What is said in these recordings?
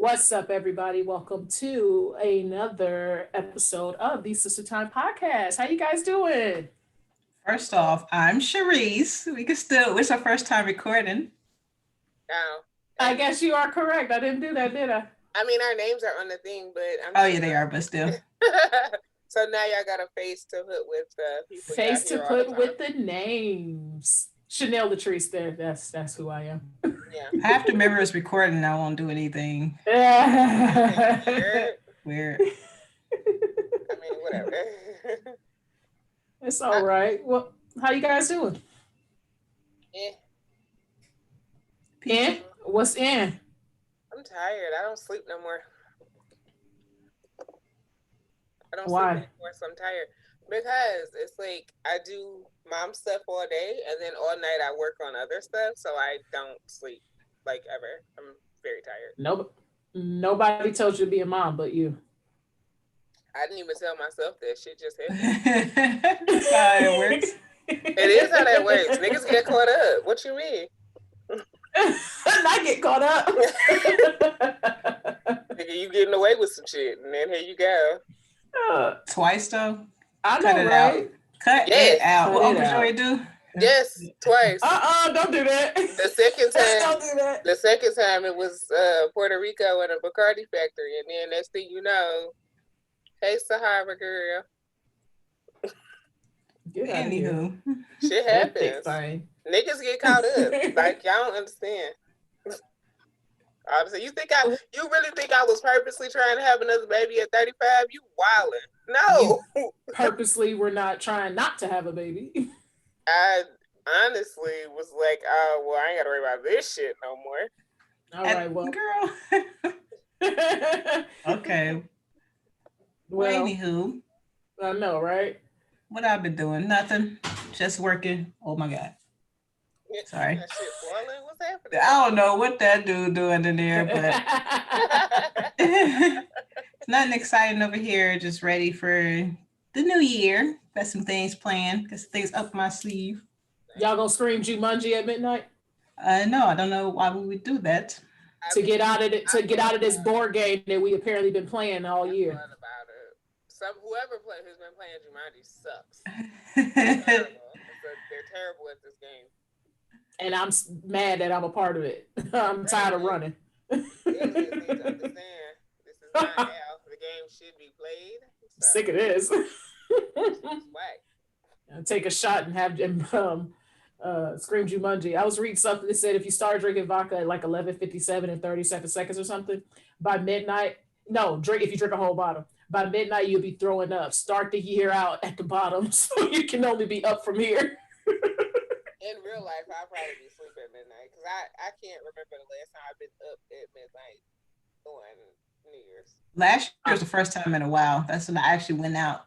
What's up, everybody? Welcome to another episode of the Sister Time Podcast. How you guys doing? First off, I'm Cherise. We can still, it's our first time recording. Oh, I and guess you are correct. I didn't do that, did I? I mean our names are on the thing, but I'm Oh, sure. yeah, they are, but still. So now y'all got a face to put with the people y'all Face to hear all the put time. with the names. Chanel Latrice there. That's who I am. Yeah. I have to remember it's recording. I won't do anything Weird. weird. I mean, whatever. It's I, all right. Well, how you guys doing? eh, In? Peachy. What's in? I'm tired. I don't sleep no more. I don't sleep Why? anymore, so I'm tired. Because it's like I do mom stuff all day, and then all night I work on other stuff, so I don't sleep like ever. I'm very tired. No, nobody told you to be a mom but you. I didn't even tell myself that shit just happened. That's how it works. It is how that works. Niggas get caught up. What you mean? Not get caught up. Nigga, you getting away with some shit, and then here you go. Twice, though? I Cut know, it right? out. Cut Yes. it out. Cut What it Uncle out. Joey do? Yes, twice. Don't do that. The second Don't time, do that. the second time it was Puerto Rico and a Bacardi factory, and then next thing you know, hey Sahara girl, Get out of here. Anywho. shit That thick happens. thing. Niggas get caught up. Like y'all don't understand. Obviously, you really think I was purposely trying to have another baby at 35? You wildin'. No. Purposely, we're not trying not to have a baby. I honestly was like, oh, well, I ain't got to worry about this shit no more. All right, well. Girl. Okay. Well, Anywho, I know, right? what I've been doing? Nothing. Just working. Oh, my God. Sorry. That shit boiling? What's happening? I don't know what that dude doing in there, but it's nothing exciting over here. Just ready for the new year. Got some things planned. Got some things up my sleeve. Y'all gonna scream Jumanji at midnight No, I don't know why we would do that. to get out of it, to I've get out of this thought board game that we apparently been playing all I've year. thought about it. Who's been playing Jumanji sucks. They're terrible at this game. And I'm mad that I'm a part of it. I'm tired of running. Aliens need to understand this is not how the game should be played. So, Sick of this. it's whack. Take a shot and have them scream Jumanji. I was reading something that said if you start drinking vodka at like 11:57 and 37 seconds or something, by midnight, no, if you drink a whole bottle, by midnight you'll be throwing up. Start the year out at the bottom so you can only be up from here. In real life, I'll probably be asleep at midnight because I can't remember the last time I've been up at midnight on New Year's. Last year was the first time in a while. That's when I actually went out.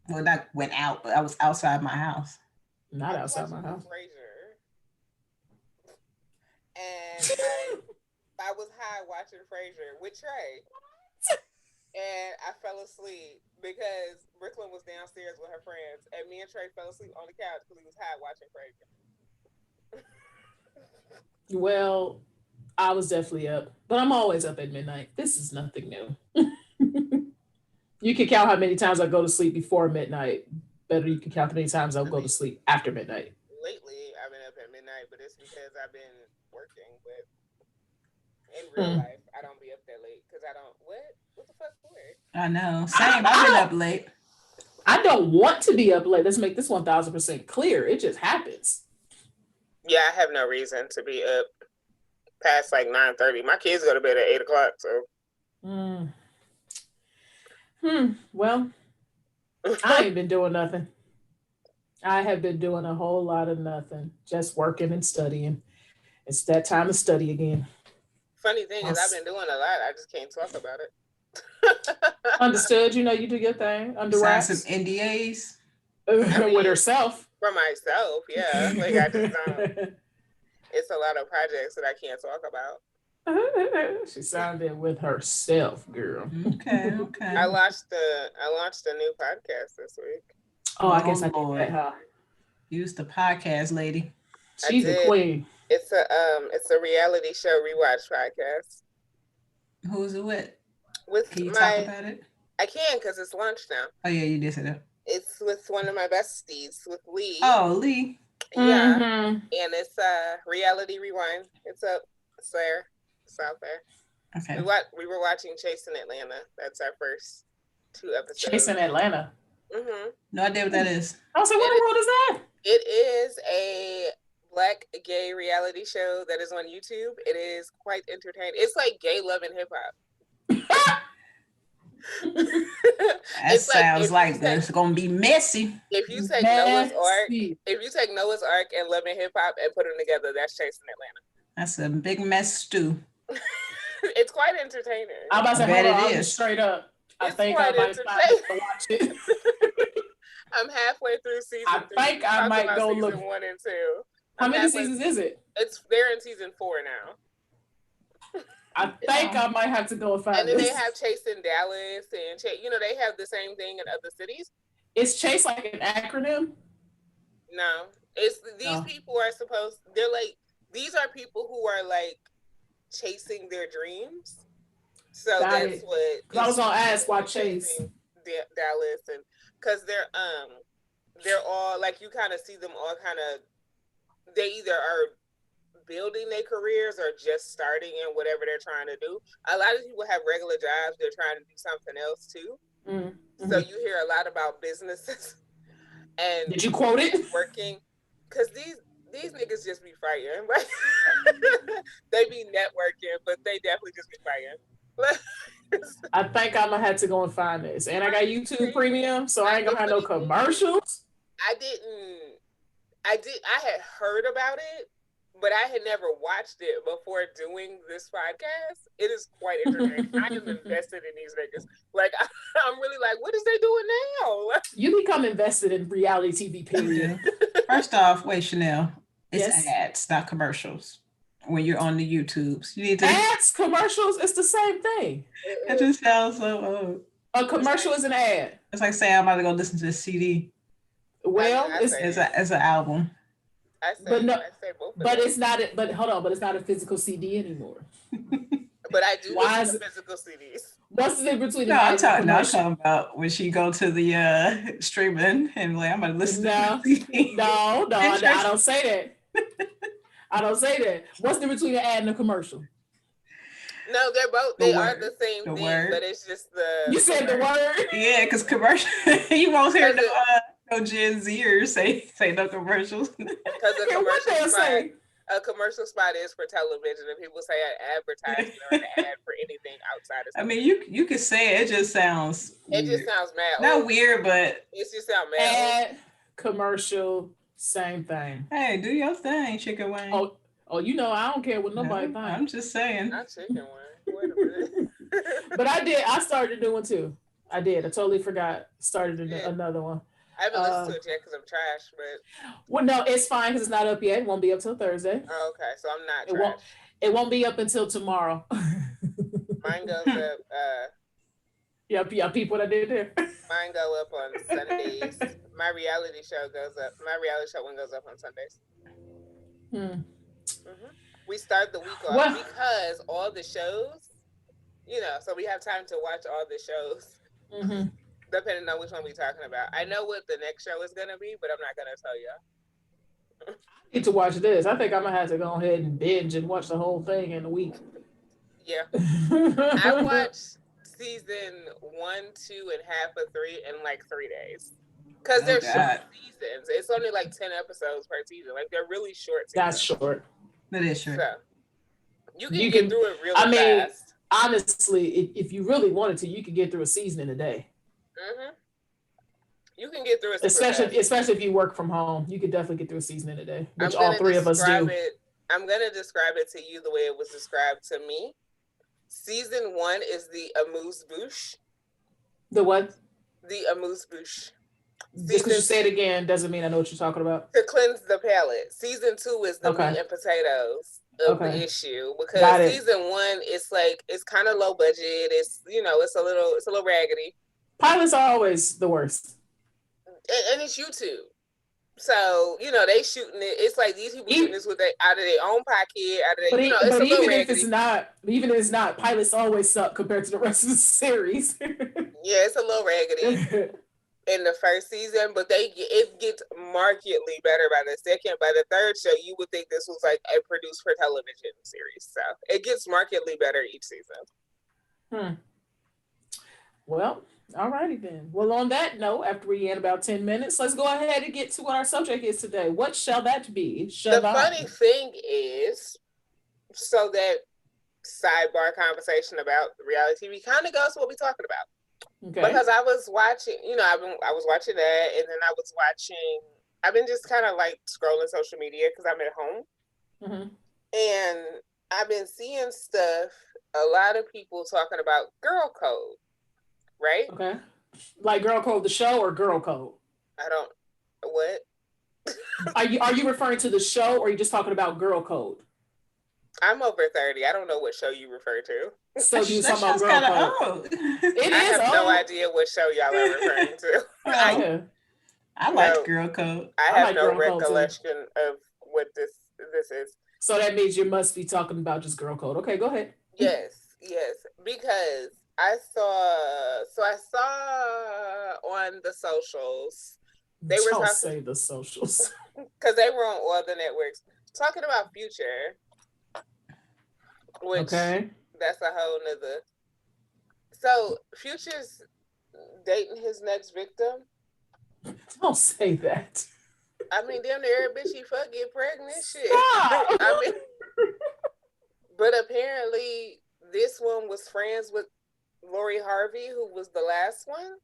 Well, not went out, but I was outside my house. Not I was outside my watching house. Frasier, and I was high watching Frasier with Trey, and I fell asleep because Brooklyn was downstairs with her friends, and me and Trey fell asleep on the couch because he was high watching Frasier. Well, I was definitely up, but I'm always up at midnight. This is nothing new. You can count how many times I go to sleep before midnight. Better, you can count how many times I'll go to sleep after midnight. Lately, I've been up at midnight, but it's because I've been working. But in real life, I don't be up that late because I don't. What the fuck for? I know. Same. I've been up late. I don't want to be up late. Let's make this 1000% clear. It just happens. Yeah, I have no reason to be up past like 9:30. My kids go to bed at 8:00, so. Well, I ain't been doing nothing. I have been doing a whole lot of nothing, just working and studying. It's that time to study again. Funny thing is, I've been doing a lot. I just can't talk about it. Understood. You know, you do your thing under Sign wraps. some NDAs. With herself. For myself, yeah. Like I just don't. It's a lot of projects that I can't talk about. She sounded with herself, girl. Okay. I launched a new podcast this week. Oh, I guess I Lord. did that, huh? Use the podcast, lady. She's the queen. It's a reality show rewatch podcast. Who's it with? With Can you talk my, about it? I can because it's lunch now. Oh yeah, you did say that. It's with one of my besties, with Lee. Oh, Lee. Yeah, Mhm. and it's Reality Rewind. It's up, it's there, it's out there. Okay. We were watching Chasing Atlanta. That's our first 2 episodes. Chasing Atlanta. No idea what that is. I was like, what in the world is that? It is a Black gay reality show that is on YouTube. It is quite entertaining. It's like gay love and hip hop. That sounds like it's gonna be messy. If you take Noah's Ark and Love and Hip Hop and put them together, that's Chasing Atlanta. That's a big mess stew. It's quite entertaining. I'm about to say, bet hold on, it I'll is. just straight up. I It's think I quite might find it to watch it. I'm halfway through season 3. I think I might about go season look. 1 and 2. How many seasons is it? They're in season 4 now. I think I might have to go and find And then this. they have Chasing Dallas and they have the same thing in other cities. Is Chase like an acronym? No, it's these people are these are people who are like chasing their dreams. So that's what. I was gonna ask why Chase Dallas, and because they're all like, you kind of see them all kind of, they either are building their careers or just starting in whatever they're trying to do. A lot of people have regular jobs, they're trying to do something else too. So you hear a lot about businesses. And did you quote it? Working, because these niggas just be fighting. Right? They be networking, but they definitely just be fighting. I think I'm gonna have to go and find this. And I got YouTube Premium, so I ain't gonna have no commercials. I had heard about it, but I had never watched it before doing this podcast. It is quite entertaining. I am invested in these niggas. Like, I'm really like, what is they doing now? You become invested in reality TV, period. First off, wait, Chanel, it's Yes. ads, not commercials. When you're on the YouTubes, you need to ads, commercials. It's the same thing. It just sounds so. A commercial is an ad. It's like saying I'm about to go listen to this CD. Well, it's an album. But it's not. But hold on. But it's not a physical CD anymore. But I do listen to physical CDs. What's the difference between? I'm talking about when she go to the streaming and like, I'm gonna listen. No, I don't say that. I don't say that. What's the difference between an ad and a commercial? No, they're both. They are the same thing, but it's just the. You said the word. Yeah, because commercial. You won't hear no Gen Zers say no commercials. Because a commercial spot is for television, and people say an advertisement or an ad for anything outside of. I mean, you could say it. It just sounds. It just sounds mad. Not weird, but it just sounds mad. Ad, commercial, same thing. Hey, do your thing, Chicken Wing. Oh, you know I don't care what nobody thinks. I'm just saying. Not Chicken Wing. Wait a minute. But I started a new one too. I did. I totally forgot. Started another one. I haven't listened to it yet because I'm trash, but. Well, no, it's fine because it's not up yet. It won't be up till Thursday. Oh, okay, so I'm not trash. It won't be up until tomorrow. Mine goes up. Yeah, people what I did there. Mine go up on Sundays. My reality show one goes up on Sundays. We start the week off because all the shows, so we have time to watch all the shows. Depending on which one we're talking about. I know what the next show is gonna be, but I'm not gonna tell you. I need to watch this. I think I'm gonna have to go ahead and binge and watch the whole thing in a week. Yeah. I watched season 1, 2, and half of 3 in like 3 days. Because they're short seasons. It's only like 10 episodes per season. Like, they're really short seasons. That's short. That is short. So, you can get through it really fast. Honestly, if you really wanted to, you could get through a season in a day. You can get through it, especially if you work from home. You could definitely get through a season in a day, which all 3 of us do. I'm gonna describe it to you the way it was described to me. Season 1 is the amuse-bouche. The what? The amuse-bouche. Just because you say it again doesn't mean I know what you're talking about. To cleanse the palate. Season 2 is the meat and potatoes of the issue, because season 1 it's kind of low budget. It's it's a little raggedy. Pilots are always the worst. And it's YouTube. So, they shooting it. It's like these people shooting this with out of their own pocket, out of their, it's a little raggedy. Even if it's not, pilots always suck compared to the rest of the series. Yeah, it's a little raggedy in the first season, but it gets markedly better by the second. By the third show, you would think this was like a produced for television series. So it gets markedly better each season. Well, alrighty then. Well, on that note, after we end about 10 minutes, let's go ahead and get to what our subject is today. What shall that be? The funny thing is, so that sidebar conversation about reality TV kind of goes to what we're talking about. Okay. Because I was watching, I was watching that, and then I've been just kind of like scrolling social media because I'm at home. And I've been seeing stuff, a lot of people talking about girl code. Right? Okay. Like Girl Code the show or Girl Code? What? Are you referring to the show or are you just talking about Girl Code? I'm over 30. I don't know what show you refer to. So you talking about Girl Code? I have no idea what show y'all are referring to. I like Girl Code. I have no recollection of what this is. So that means you must be talking about just Girl Code. Okay, go ahead. Yes, because I saw on the socials. Don't say the socials. Because they were on all the networks talking about Future. Which that's a whole nother. So Future's dating his next victim. Don't say that. I mean, damn near every bitch he fuck get pregnant. Shit. I mean, but apparently this one was friends with Lori Harvey, who was the last one.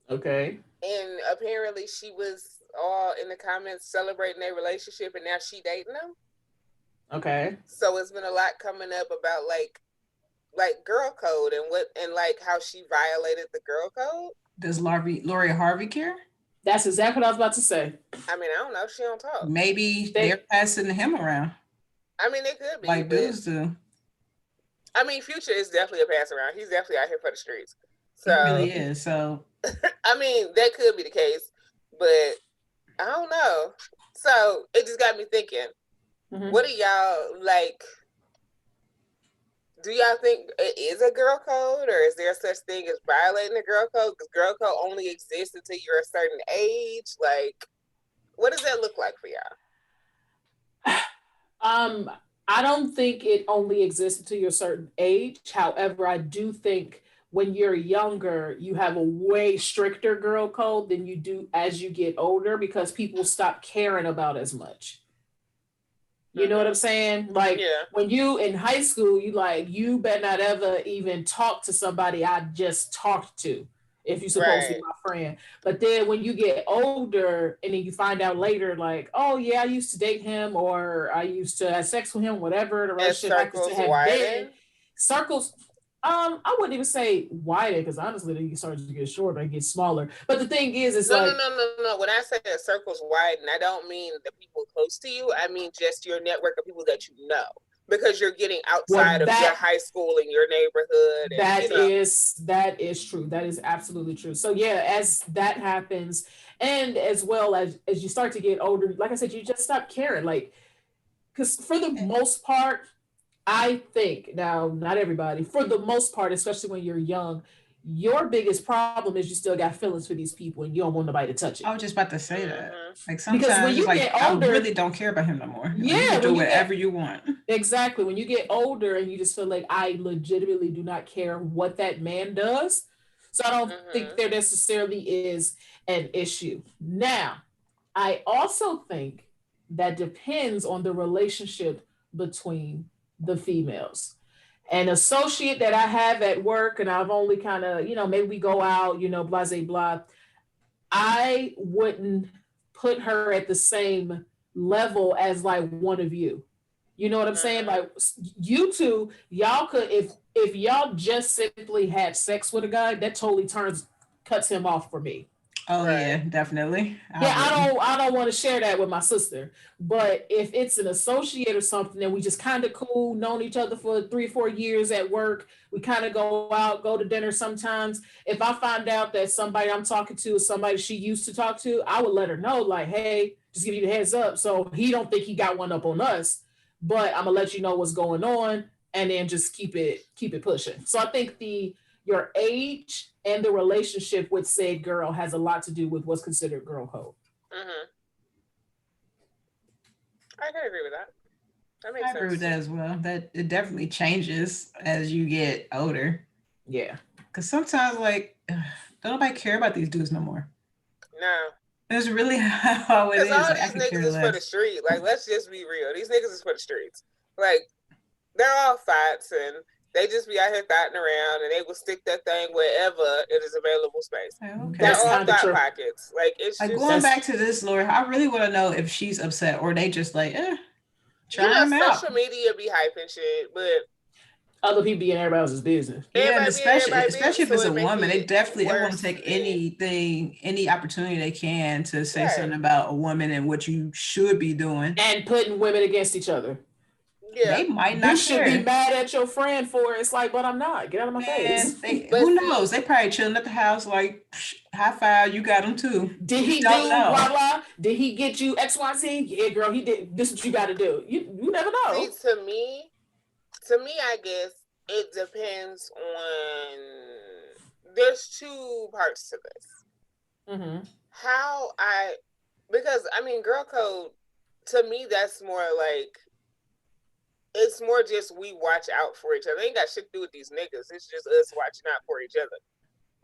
Okay. And apparently she was all in the comments celebrating their relationship, and now she dating him. Okay. So it's been a lot coming up about like girl code and like how she violated the girl code. Does Lori Harvey care? That's exactly what I was about to say. I mean, I don't know. She don't talk. Maybe they're passing him around. I mean, it could be. Like dudes do. I mean, Future is definitely a pass around. He's definitely out here for the streets. So he really is. So I mean, that could be the case, but I don't know. So it just got me thinking. What do y'all like? Do y'all think it is a girl code, or is there such thing as violating a girl code? Because girl code only exists until you're a certain age. Like, what does that look like for y'all? I don't think it only exists until you're a certain age. However, I do think when you're younger, you have a way stricter girl code than you do as you get older because people stop caring about as much. You know what I'm saying? Like when you in high school, you better not ever even talk to somebody I just talked to if you're supposed to be my friend. But then when you get older and then you find out later, like, oh yeah, I used to date him or I used to have sex with him, whatever the relationship happens to have been. Circles. I wouldn't even say widen because honestly, they start to get shorter and get smaller. But the thing is, it's no. When I say that circles widen, I don't mean the people close to you. I mean just your network of people that you know, because you're getting outside of your high school and your neighborhood. And, that is true. That is absolutely true. So yeah, as that happens, and as well as you start to get older, like I said, you just stop caring. Like, because for the most part. I think, now, not everybody, for the most part, especially when you're young, your biggest problem is you still got feelings for these people and you don't want nobody to touch it. I was just about to say that. Like sometimes because when you get older, I really don't care about him no more. Yeah. You can do whatever you want. Exactly. When you get older and you just feel like I legitimately do not care what that man does. So I don't think there necessarily is an issue. Now, I also think that depends on the relationship between the females. An associate that I have at work, and I've only kind of, maybe we go out, blah, blah, blah. I wouldn't put her at the same level as like one of you. You know what I'm saying? Like you two, y'all could, if y'all just simply had sex with a guy, that totally cuts him off for me. Oh Right. yeah, definitely. Yeah, I don't want to share that with my sister. But if it's an associate or something and we just kind of cool, known each other for 3 or 4 years at work, we kind of go out, go to dinner sometimes. If I find out that somebody I'm talking to is somebody she used to talk to, I would let her know, like, hey, just give you the heads up. So he don't think he got one up on us, but I'm gonna let you know what's going on and then just keep it pushing. So I think the your age and the relationship with said girl has a lot to do with what's considered girl code. Mm-hmm. I can agree with that. That makes I agree with sense. that as well. That it definitely changes as you get older. Yeah. Because sometimes, like, don't nobody care about these dudes no more. No. It's really how it Because is. all Like, I these could care niggas is for the less. street. Like, let's just be real. These niggas is for the streets. Like, they're all thoughts and they just be out here thoughting around and they will stick that thing wherever it is available space. Like, okay. They're That's all kind of thought true. pockets. Like, it's Like just going back to this, Laura, I really want to know if she's upset or they just like, try him out. social media be hyping shit, but Other people be in everybody else's business. Yeah, and everybody be in everybody's especially if business, it's so a it make woman, it they want worse to take than- anything, any opportunity they can to say Right. something about a woman and what you should be doing. And putting women against each other. Yeah. They might You not should care. be mad at your friend for it. It's like, but I'm not. Get out of my face. They, But who see- knows? They probably chilling at the house like, high five, you got them too. Did he do Don't know. blah blah? Did he get you XYZ? Yeah, girl, he did. This is what you got to do. You never know. See, to me, I guess it depends on. There's two parts to this. Mm-hmm. Because I mean, girl code. To me, that's more like. It's more just we watch out for each other. It ain't got shit to do with these niggas. It's just us watching out for each other.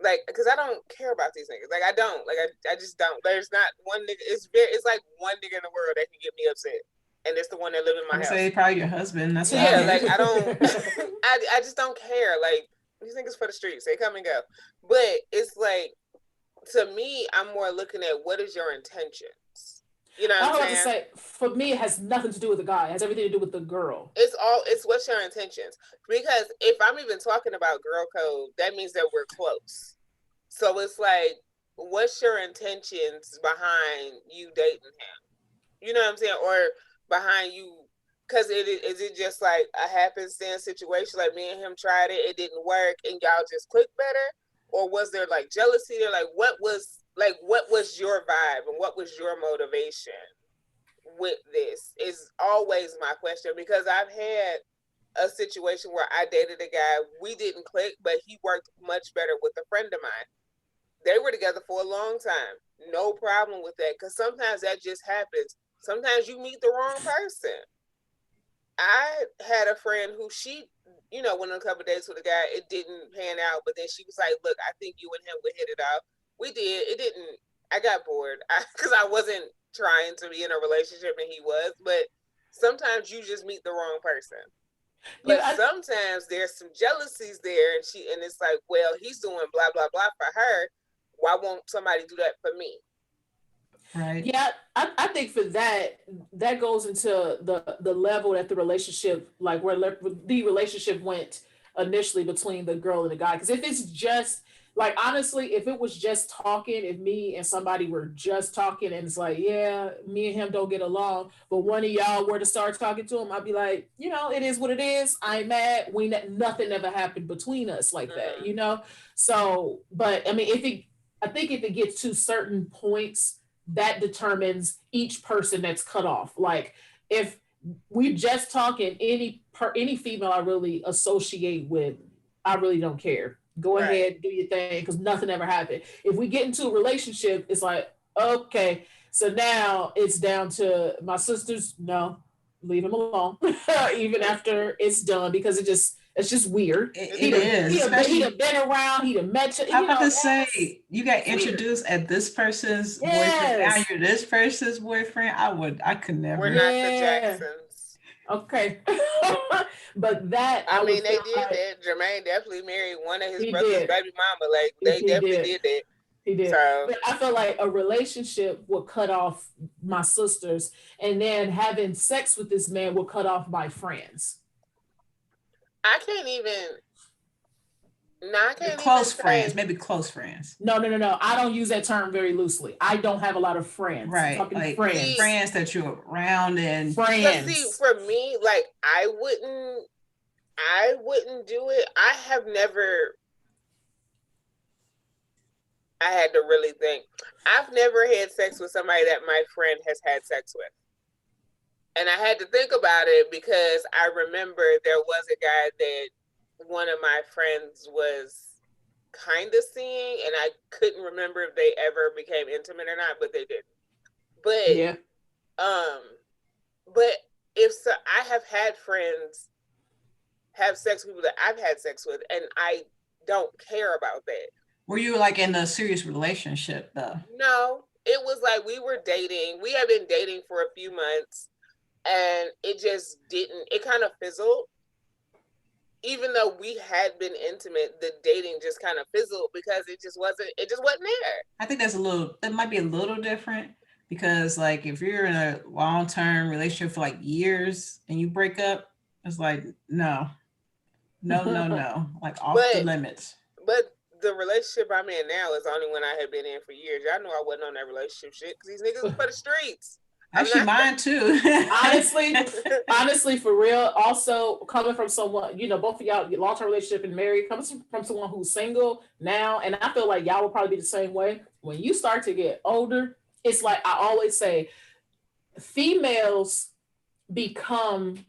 Like, because I don't care about these niggas. Like, I don't. Like, I just don't. There's not one nigga. It's like one nigga in the world that can get me upset, and it's the one that live in my I house. say probably your husband. That's Yeah, like I don't. I just don't care. Like these niggas for the streets. They come and go. But it's like, to me, I'm more looking at what is your intentions. You know what I'm saying? To say, for me, it has nothing to do with the guy. It has everything to do with the girl. It's what's your intentions. Because if I'm even talking about girl code, that means that we're close. So it's like, what's your intentions behind you dating him? You know what I'm saying? Or behind you, because is it just like a happenstance situation? Like me and him tried it didn't work, and y'all just clicked better? Or was there like jealousy there? Like what was your vibe and what was your motivation with this? Is always my question, because I've had a situation where I dated a guy, we didn't click, but he worked much better with a friend of mine. They were together for a long time. No problem with that, because sometimes that just happens. Sometimes you meet the wrong person. I had a friend who she, went on a couple of dates with a guy. It didn't pan out, but then she was like, look, I think you and him would hit it off. We did. It didn't. I got bored because I wasn't trying to be in a relationship and he was, but sometimes you just meet the wrong person. But sometimes there's some jealousies there, and it's like, well, he's doing blah, blah, blah for her. Why won't somebody do that for me? Right. Yeah, I think for that goes into the level that the relationship, like where the relationship went initially between the girl and the guy. Because if it's just like, honestly, if it was just talking, if me and somebody were just talking and it's like, yeah, me and him don't get along, but one of y'all were to start talking to him, I'd be like, it is what it is. I ain't mad. Nothing ever happened between us like that, So, but I mean, I think if it gets to certain points, that determines each person that's cut off. Like if we just talking, any female I really associate with, I really don't care. Go ahead, do your thing, because nothing ever happened. If we get into a relationship, it's like, okay, so now it's down to my sisters. No, leave him alone, even after it's done, because it's just weird. It is. He'd have been around. He'd have met you. I'm about to say, you got introduced as this person's boyfriend. Now you're this person's boyfriend. I could never. We're not the Jacksons. Okay. But that, I mean, they did that. Jermaine definitely married one of his brother's baby mama. Like they definitely did that. He did. So, but I feel like a relationship will cut off my sisters, and then having sex with this man will cut off my friends. I can't even. No, I can't Close even friends, say. maybe close friends. No. I don't use that term very loosely. I don't have a lot of friends. I'm Right. talking Like friends. friends that you're around and Cause see, Friends. for me, like I wouldn't do it. I have never. I had to really think. I've never had sex with somebody that my friend has had sex with. And I had to think about it because I remember there was a guy that one of my friends was kind of seeing, and I couldn't remember if they ever became intimate or not, but they didn't. But Yeah. but if so, I have had friends have sex with people that I've had sex with, and I don't care about that. were you like in a serious relationship though? No, it was like we were dating. We had been dating for a few months, and it just didn't. It kind of fizzled. Even though we had been intimate, the dating just kind of fizzled because it just wasn't there. I think that might be a little different because like if you're in a long-term relationship for like years and you break up, it's like no, like off the limits. But the relationship I'm in now is the only one I had been in for years. Y'all know I wasn't on that relationship shit because these niggas was for the streets. Actually, mine too. honestly, for real. Also, coming from someone, both of y'all, long-term relationship and married, comes from someone who's single now, and I feel like y'all will probably be the same way. When you start to get older, it's like I always say, females become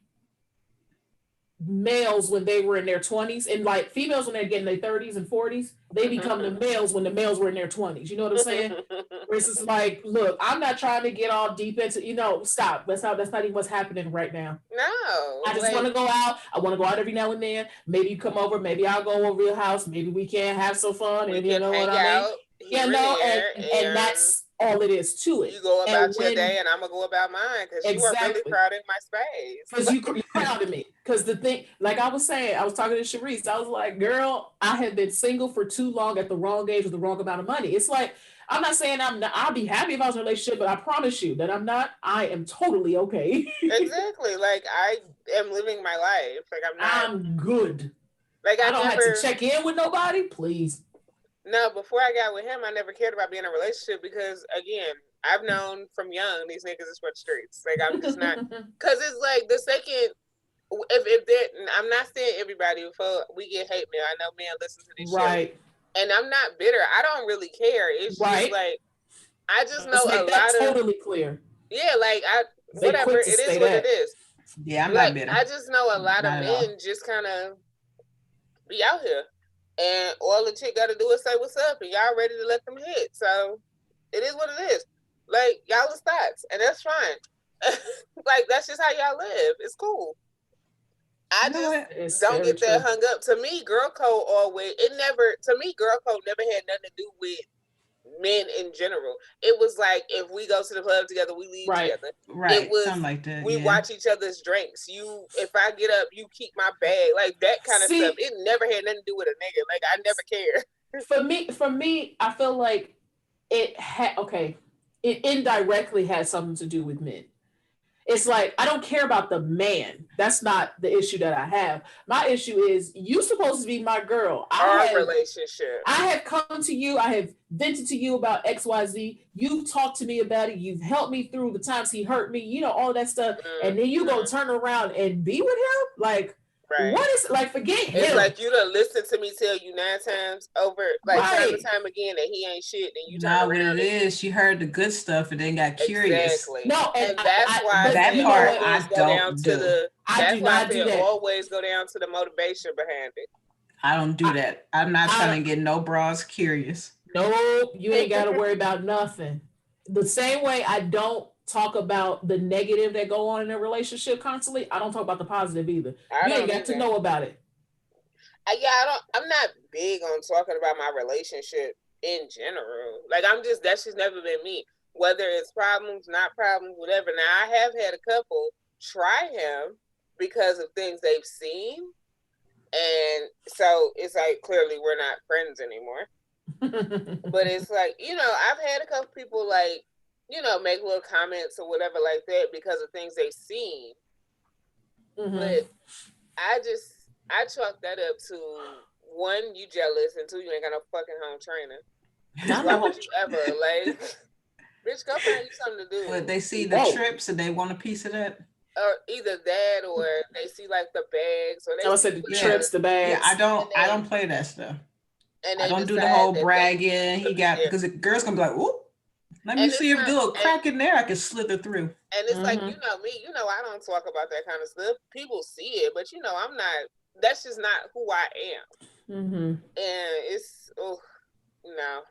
males when they were in their 20s, and like females when they're getting their 30s and 40s, they become the males when the males were in their 20s. You know what I'm saying? This is like, look, I'm not trying to get all deep into, stop. That's not even what's happening right now. No. I just want to go out. I want to go out every now and then. Maybe you come over. Maybe I'll go over your house. Maybe we can have some fun. We And can you know hang what I mean? out. Yeah, no, and that's all it is to it. You go about your day, and I'm gonna go about mine because you are really crowding my space. Because you crowded me. Because the thing, like I was saying, I was talking to Sharice. I was like, girl, I have been single for too long at the wrong age with the wrong amount of money. It's like, I'm not saying I'll be happy if I was in a relationship, but I promise you that I'm not. I am totally okay. Exactly. Like I am living my life. Like I'm good. Like I don't have to check in with nobody. Please. No, before I got with him, I never cared about being in a relationship because, again, I've known from young these niggas is for the streets. Like I'm just not, because it's like the second. If they're, I'm not saying everybody. Before we get hate mail, I know men listen to this show, and I'm not bitter. I don't really care. It's just like I just know a lot of totally clear. Yeah, like whatever it is, what it is. Yeah, I'm like, not bitter. I just know a lot of men just kind of be out here. And all the chick got to do is say what's up, and y'all ready to let them hit. So it is what it is. Like y'all is thoughts, and that's fine. Like that's just how y'all live. It's cool. I just don't get that hung up. To me, girl code always. To me, girl code never had nothing to do with men in general. It was like if we go to the club together, we leave together. Right. It was something like that. We watch each other's drinks. If I get up, you keep my bag. Like that kind of stuff. It never had nothing to do with a nigga. Like I never cared. For me, I feel like it indirectly has something to do with men. It's like I don't care about the man. That's not the issue that I have. My issue is you supposed to be my girl. Our relationship. I have come to you. I have vented to you about XYZ. You've talked to me about it. You've helped me through the times he hurt me. All that stuff. And then you go turn around and be with him? Like, what is like? Forget him. It's like you done listen to me tell you 9 times over, like time and time again, that he ain't shit. And you turn around. What it is, she heard the good stuff and then got curious. Exactly. No, and that's why that part I don't do. That's why I always go down to the motivation behind it. I don't do that. I'm not trying to get no bras curious. Nope, you ain't got to worry about nothing. The same way I don't talk about the negative that go on in a relationship constantly, I don't talk about the positive either. You ain't got to know about it. I'm not big on talking about my relationship in general. Like that's just never been me. Whether it's problems, not problems, whatever. Now I have had a couple try him because of things they've seen. And so it's like clearly we're not friends anymore. But it's like, I've had a couple people like, make little comments or whatever like that because of things they've seen. Mm-hmm. But I chalk that up to one, you jealous, and two, you ain't got no fucking home training. Not Why no would you ever like, bitch? Go find you something to do. But they see the trips and they want a piece of that. Or either that, or they see like the bags, or they I see said the trips, the bags. Yeah, I don't play that stuff. And I don't do the whole bragging. He got because the girls gonna be like, "Whoop, let me see if there's a little crack in there I can slither through." And it's like, you know me, you know I don't talk about that kind of stuff. People see it, but you know I'm not. That's just not who I am. And it's no.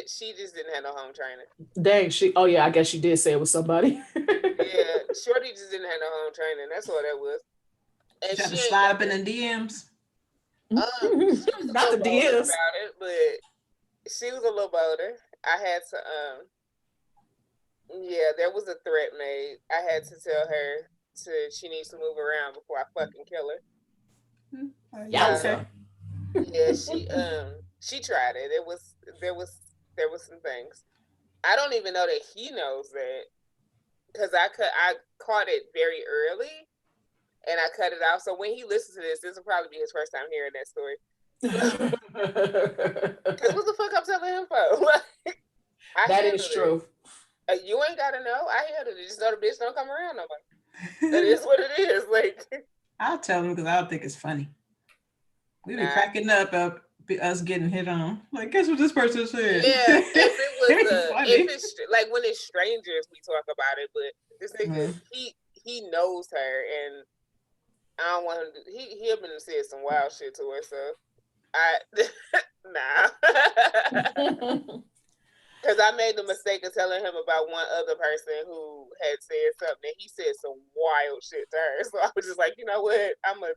She just didn't have no home training. Dang, oh yeah, I guess she did say it was somebody. Yeah, Shorty just didn't have no home training. That's all that was. And she had to slide up in the DMs. She was not the DMs about it, but she was a little bolder. I had to yeah, there was a threat made. I had to tell her she needs to move around before I fucking kill her. Yeah, she tried it. There was some things. I don't even know that he knows that, because I caught it very early and I cut it out. So when he listens to this will probably be his first time hearing that story. Because what the fuck I'm telling him for? That is true. You ain't gotta know. I handled it. Just know the bitch don't come around nobody. That is what it is. Like, I'll tell him because I don't think it's funny. We be cracking up us getting hit on. Like, guess what this person said? Yeah, if it was if it's like when it's strangers, we talk about it. But this nigga, he knows her, and I don't want him to. He been said some wild shit to her, so nah. Because I made the mistake of telling him about one other person who had said something, and he said some wild shit to her. So I was just like, you know what? I'm not.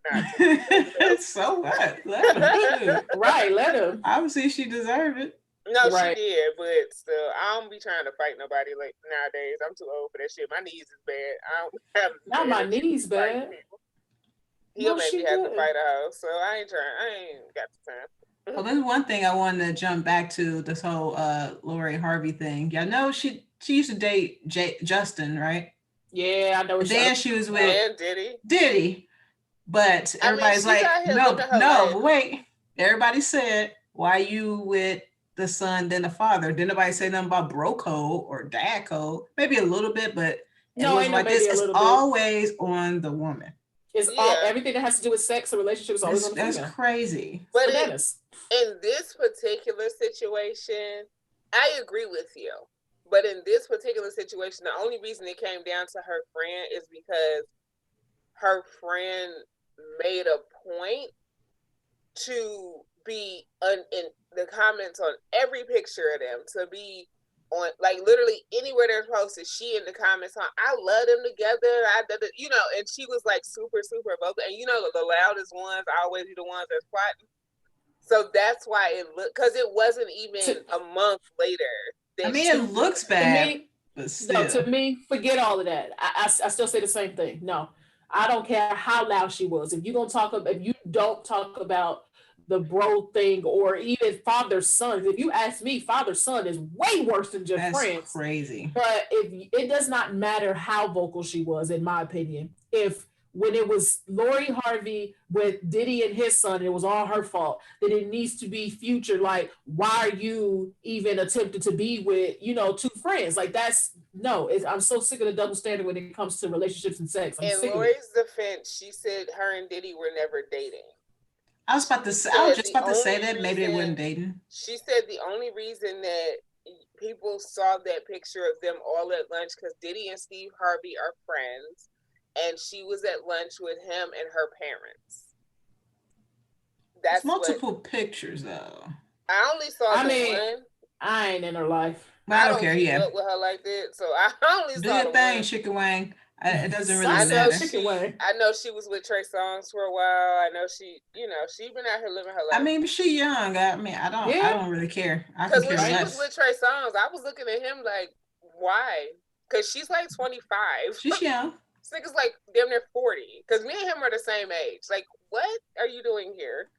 So what? Let him. Right, let him. Obviously, she deserved it. No, right. She did, but still, I don't be trying to fight nobody like nowadays. I'm too old for that shit. My knees is bad. I don't have not my knees bad. He'll make me have to fight a house, so I ain't trying. I ain't got the time. Well, there's one thing I wanted to jump back to, this whole Lori Harvey thing. Y'all know she used to date Justin, right? Yeah, I know. Then she was with Diddy. But everybody's like, no, wait. Everybody said, why you with the son than the father? Didn't nobody say nothing about bro code or dad code? Maybe a little bit, but no, it was like this. It's always on the woman. It's everything that has to do with sex or relationships is always on the female. That's crazy. But in this particular situation, I agree with you. But in this particular situation, the only reason it came down to her friend is because her friend made a point to be in the comments on every picture of them, to be on like literally anywhere they're posted, she in the comments on, I love them together, you know, and she was like super vocal, and you know the loudest ones always be the ones that's plotting. So that's why it looked, because it wasn't even a month later. I mean, it looks bad, but still. No, to me, forget all of that. I still say the same thing. No, I don't care how loud she was. If you don't talk about the bro thing, or even father son, if you ask me, father son is way worse than just friends. That's crazy. But it does not matter how vocal she was, in my opinion. When it was Lori Harvey with Diddy and his son, it was all her fault. That it needs to be Future. Like, why are you even attempting to be with, two friends? Like, I'm so sick of the double standard when it comes to relationships and sex. In Lori's defense, she said her and Diddy were never dating. I was just about to say that maybe they weren't dating. She said the only reason that people saw that picture of them all at lunch because Diddy and Steve Harvey are friends, and she was at lunch with him and her parents. That's multiple pictures though. I only saw one. I ain't in her life. I don't care. Yeah, with her like that, so I only do saw your thing, Chicken Wang. It doesn't really matter. I know she was with Trey Songz for a while. I know she been out here living her life. I mean, but she young. I don't really care. Because when she was with Trey Songz, I was looking at him like, why? Because she's like 25. She's young. This nigga's like damn near 40. Because me and him are the same age. Like, what are you doing here?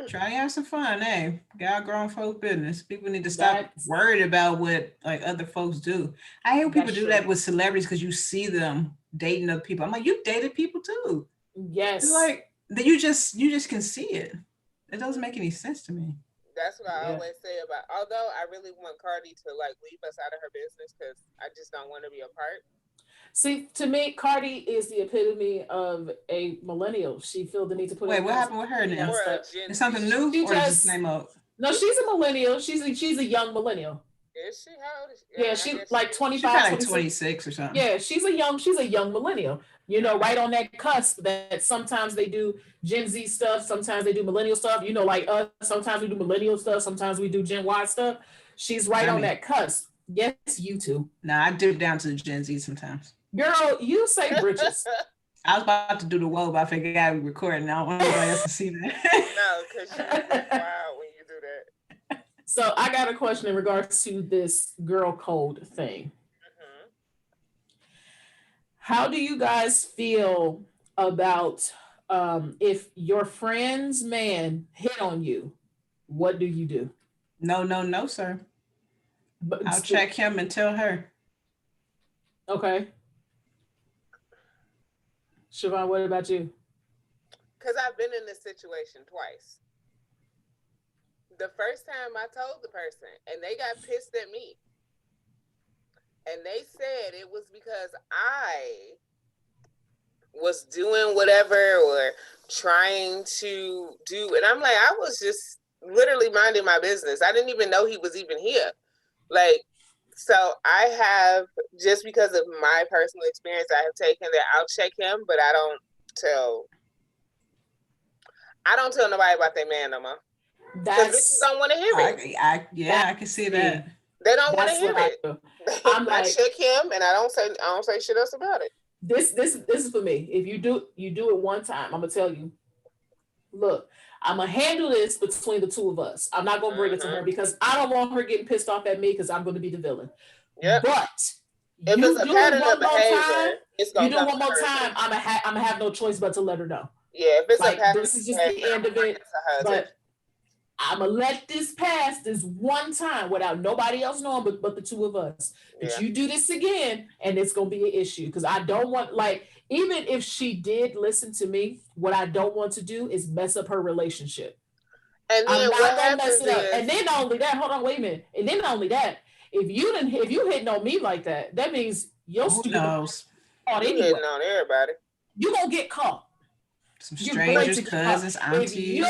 Try to have some fun, hey. Got grown folk business. People need to stop worried about what like other folks do. I hate when people do that with celebrities because you see them dating other people. I'm like, you dated people too. Yes. It's like, you just can see it. It doesn't make any sense to me. That's what I always say about. Although I really want Cardi to like leave us out of her business because I just don't want to be a part. See, to me, Cardi is the epitome of a millennial. She felt the need to put. Wait, what happened with her now? It's something new, or just name up? No, she's a millennial. She's a young millennial. Is she? How old is she? Yeah, she's like 25, like 26 or something. Yeah, she's a young millennial. You know, right on that cusp that sometimes they do Gen Z stuff, sometimes they do millennial stuff. You know, like us, sometimes we do millennial stuff, sometimes we do Gen Y stuff. She's right on that cusp. Yes, you too. Nah, I dip down to the Gen Z sometimes. Girl, you say britches. I was about to do the woe, but I figured I would record and I don't want anybody else to see that. No, because you're wild when you do that. So I got a question in regards to this girl code thing. How do you guys feel about if your friend's man hit on you? What do you do? No, sir. But I'll check him and tell her. Okay. Siobhan, what about you? Because I've been in this situation twice. The first time I told the person and they got pissed at me. And they said it was because I was doing whatever or trying to do. And I'm like, I was just literally minding my business. I didn't even know he was even here. Like, so I have, just because of my personal experience, I have taken that I'll check him, but I don't tell nobody about their man no more. Because bitches don't want to hear it. I can see that. They don't want to hear it. I check him and I don't say shit else about it. This is for me. If you do it one time, I'm gonna tell you, look, I'm gonna handle this between the two of us. I'm not gonna bring it to her because I don't want her getting pissed off at me because I'm gonna be the villain. Yeah. But if it's a pattern of behavior, it's gonna you do one more time, I'm gonna have no choice but to let her know. Yeah, if it's like, a pattern, this is just the end of it. But I'm gonna let this pass this one time without nobody else knowing but the two of us. But you do this again, and it's gonna be an issue because I don't want, like, even if she did listen to me, what I don't want to do is mess up her relationship. And then what happens is, and then not only that, hold on, wait a minute. And then not only that, if you hitting on me like that, that means your stupid knows. You hitting on everybody. You gonna get caught. Some strangers, cousins, aunties.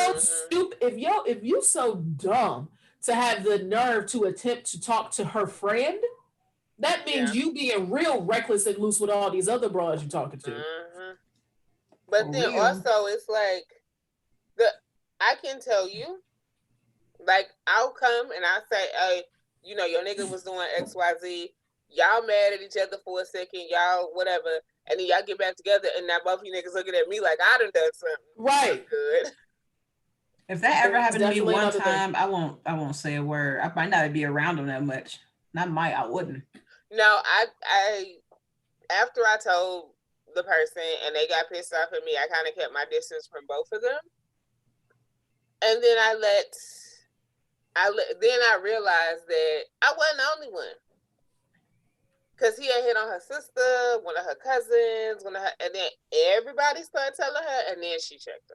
If you so dumb to have the nerve to attempt to talk to her friend, that means you being real reckless and loose with all these other broads you're talking to. Mm-hmm. But then also it's like I can tell you, like, I'll come and I say, hey, you know, your nigga was doing XYZ. Y'all mad at each other for a second, y'all whatever. And then y'all get back together, and now both you niggas looking at me like I done something. Right. Good. If that ever happened to me one time, I won't say a word. I might not be around them that much. I wouldn't. No, I after I told the person and they got pissed off at me, I kind of kept my distance from both of them. And then then I realized that I wasn't the only one. Because he had hit on her sister, one of her cousins, and then everybody started telling her, and then she checked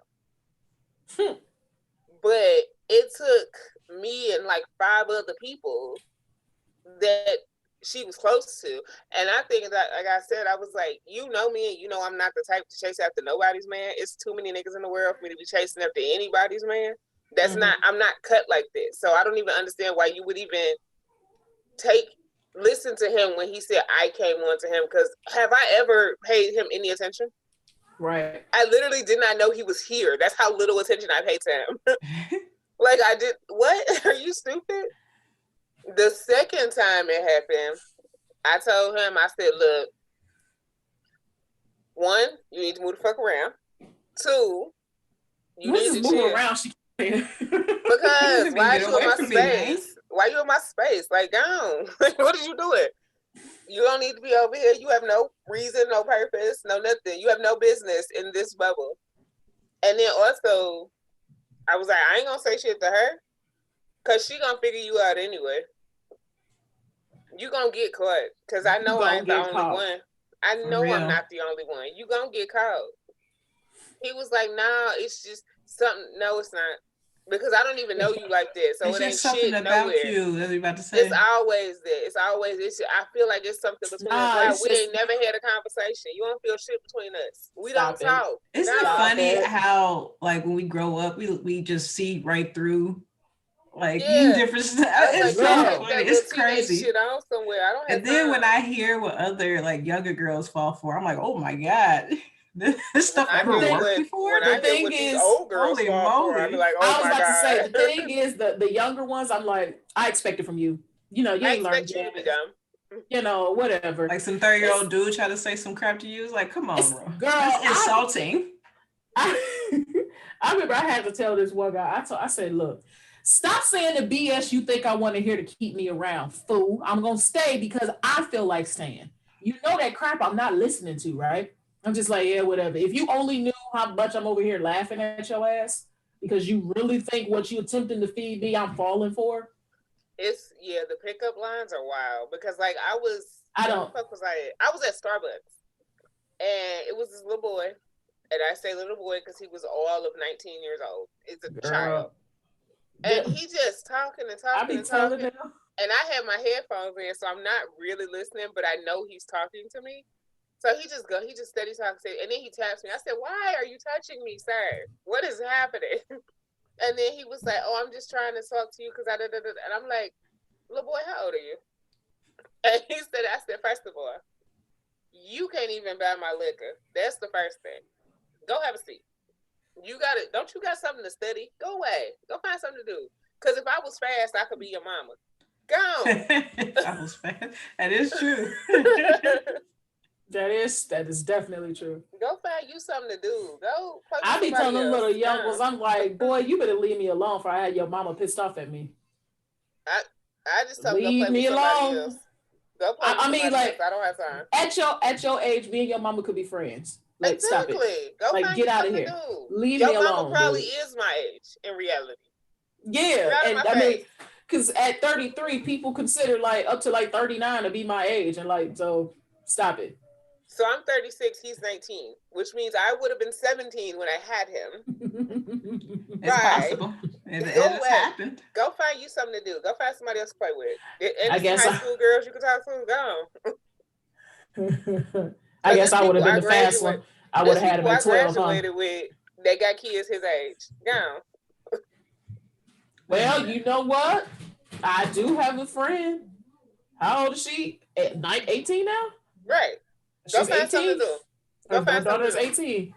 him. But it took me and like 5 other people that she was close to. And I think that, like I said, I was like, you know me, and you know I'm not the type to chase after nobody's man. It's too many niggas in the world for me to be chasing after anybody's man. That's I'm not cut like this. So I don't even understand why you would even listen to him when he said I came on to him, because have I ever paid him any attention? Right. I literally did not know he was here. That's how little attention I paid to him. Like, I did, what? Are you stupid? The second time it happened, I told him, I said, look, 1, you need to move the fuck around. 2, you need to chill. Around. Because why you in my space? Why you in my space? Like, down. What are you doing? You don't need to be over here. You have no reason, no purpose, no nothing. You have no business in this bubble. And then also, I was like, I ain't gonna say shit to her, because she gonna figure you out anyway. You gonna get caught, because I know I ain't the only one. I know I'm not the only one. You gonna get caught. He was like, "Nah, it's just something. No, it's not, because I don't even know you like this. So it's it ain't something shit about nowhere. you." That's what you about to say. It's always there. It's always. I feel like it's something between us. We ain't never had a conversation. You don't feel shit between us. We don't talk. Isn't it funny how, like, when we grow up, we just see right through, like, different stuff. It's so funny. It's crazy. Shit on somewhere. I don't have and then when I hear what other like younger girls fall for, I'm like, oh my God. This stuff ever worked before? The thing is, holy moly! I'd be like, I was about to say, the thing is, the younger ones, I'm like, I expect it from you. You know, you ain't learned yet. You know, whatever. Like some 30-year-old dude try to say some crap to you. It's like, come on, bro. Girl, that's insulting. I remember I had to tell this one guy. I said, look, stop saying the BS you think I want to hear to keep me around, fool. I'm gonna stay because I feel like staying. You know that crap I'm not listening to, right? I'm just like, yeah, whatever. If you only knew how much I'm over here laughing at your ass because you really think what you attempting to feed me, I'm falling for. It's the pickup lines are wild because like I was at Starbucks and it was this little boy, and I say little boy because he was all of 19 years old. It's a child, and he just talking and talking and talking. And I have my headphones in, so I'm not really listening, but I know he's talking to me. So he just steady talking, and then he taps me. I said, "Why are you touching me, sir? What is happening?" And then he was like, "Oh, I'm just trying to talk to you because I." And I'm like, "Little boy, how old are you?" And he said, "I said, first of all, you can't even buy my liquor. That's the first thing. Go have a seat. You got it. Don't you got something to study? Go away. Go find something to do. Because if I was fast, I could be your mama. Go." I was fast. That is true. That is definitely true. Go find you something to do. Go. I be telling them little young ones, I'm like, boy, you better leave me alone for I had your mama pissed off at me. I just tell leave me alone. Else. Go play I mean, like, else. I don't have time. At your age, me and your mama could be friends. Like, exactly. Stop it. Go like, get out of here. Leave your me alone. Your mama probably is my age in reality. Yeah, and I mean, because at 33, people consider like up to like 39 to be my age, and like, so stop it. So I'm 36, he's 19, which means I would have been 17 when I had him. It's possible. It has happened. Go find you something to do. Go find somebody else to play with. And I guess high school girls you can talk to, go. I guess I would have been the fast one. I would have had him at 12. With, they got kids his age. Go. Well, you know what? I do have a friend. How old is she? 18 now? Right. Go find something to do. Go find daughter's 18.